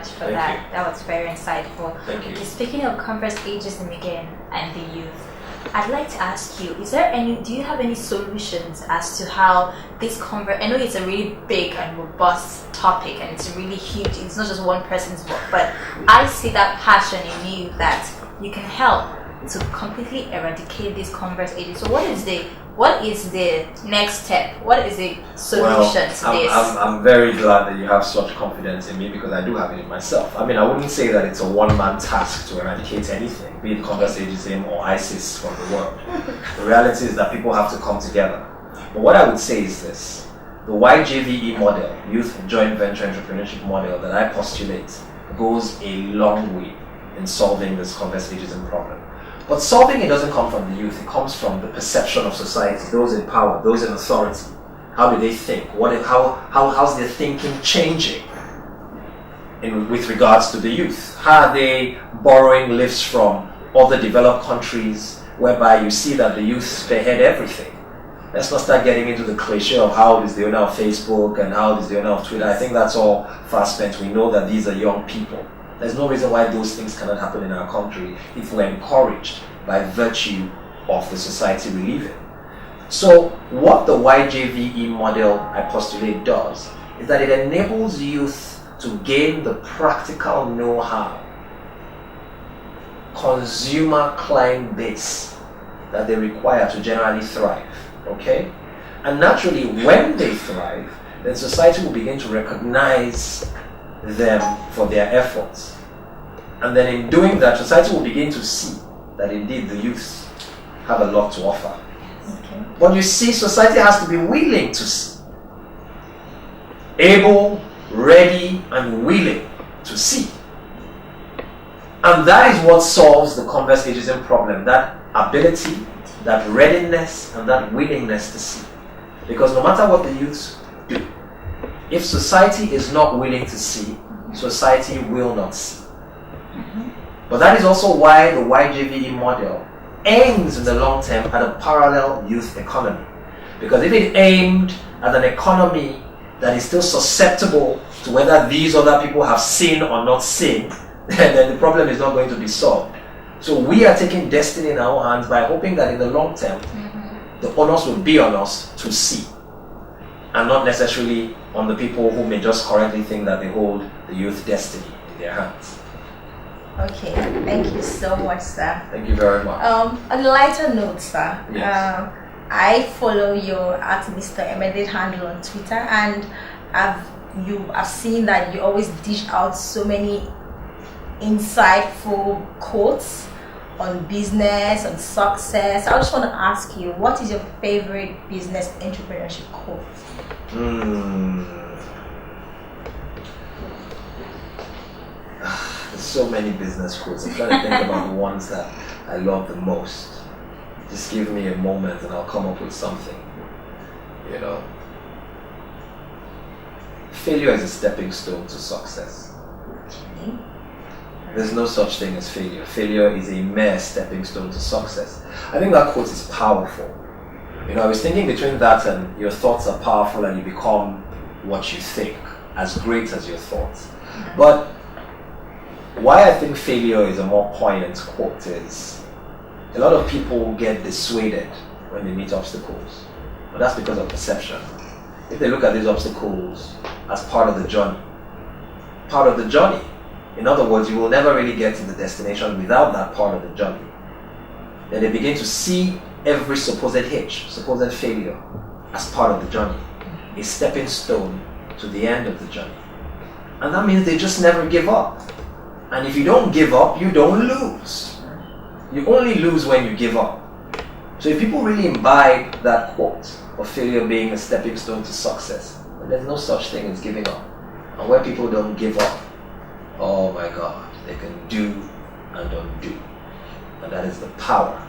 much for Thank that. you. That was very insightful. Thank you. Okay, speaking of Converse Ageism again and the youth, I'd like to ask you, do you have any solutions as to how this I know it's a really big and robust topic and it's really huge, it's not just one person's work, but I see that passion in you that you can help to completely eradicate this Converse ageism. So what is the next step? What is the solution to this? I'm very glad that you have such confidence in me because I do have it in myself. I mean, I wouldn't say that it's a one-man task to eradicate anything, be it Converse ageism or ISIS from the world. The reality is that people have to come together. But what I would say is this. The YJVE model, Youth Joint Venture Entrepreneurship model that I postulate goes a long way in solving this Converse ageism problem. But solving it doesn't come from the youth, it comes from the perception of society, those in power, those in authority. How do they think? How's their thinking changing with regards to the youth? How are they borrowing lifts from other developed countries whereby you see that the youth spearhead everything? Let's not start getting into the cliche of how old is the owner of Facebook and how old is the owner of Twitter. I think that's all fast spent. We know that these are young people. There's no reason why those things cannot happen in our country if we're encouraged by virtue of the society we live in. So what the YJVE model I postulate does is that it enables youth to gain the practical know-how, consumer client base that they require to generally thrive. Okay? And naturally, when they thrive, then society will begin to recognize them for their efforts. And then in doing that, society will begin to see that indeed the youth have a lot to offer. Okay. But you see, society has to be willing to see. Able, ready, and willing to see. And that is what solves the Converse ageism problem, that ability, that readiness, and that willingness to see. Because no matter what the youths do, if society is not willing to see, society will not see. But that is also why the YJVE model aims in the long term at a parallel youth economy. Because if it aimed at an economy that is still susceptible to whether these other people have seen or not seen, then the problem is not going to be solved. So we are taking destiny in our hands by hoping that in the long term, the onus will be on us to see, and not necessarily on the people who may just correctly think that they hold the youth destiny in their hands. Okay, thank you so much, sir. Thank you very much. On a lighter note, sir, yes. I follow your @MrEMEDITH handle on Twitter, and I've seen that you always dish out so many insightful quotes on business, on success. I just want to ask you, what is your favorite business entrepreneurship quote? There's so many business quotes. I'm trying to think about the ones that I love the most. Just give me a moment and I'll come up with something. You know, failure is a stepping stone to success. Okay. There's no such thing as failure. Failure is a mere stepping stone to success. I think that quote is powerful. You know, I was thinking between that and your thoughts are powerful and you become what you think, as great as your thoughts. But why I think failure is a more poignant quote is a lot of people get dissuaded when they meet obstacles. But that's because of perception. If they look at these obstacles as part of the journey, in other words, you will never really get to the destination without that part of the journey. Then they begin to see every supposed hitch, supposed failure as part of the journey, a stepping stone to the end of the journey. And that means they just never give up. And if you don't give up, you don't lose. You only lose when you give up. So if people really imbibe that quote of failure being a stepping stone to success, then there's no such thing as giving up. And when people don't give up, oh my God, they can do and undo. And that is the power